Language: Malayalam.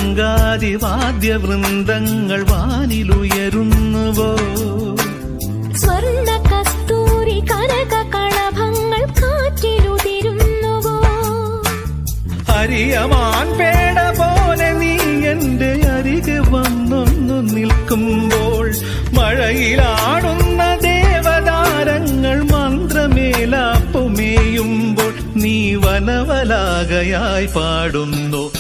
ശംഖാദിവാദ്യവൃന്ദങ്ങൾ വാനിലുയരുന്നുവോ? സ്വർണ്ണ കസ്തൂരി കനക കളഭങ്ങൾ കാറ്റിലുതിരുന്നുവോ? ഹരിയമാൻ പേട പോലെ നീ എന്റെ അരികെ വന്നൊന്നു നിൽക്കുമ്പോൾ, മഴയിലാടുന്ന ദേവതാരങ്ങൾ മന്ത്രമേലാപ്പുമേയുമ്പോൾ, നീ വനവലാകയായി പാടുന്നു.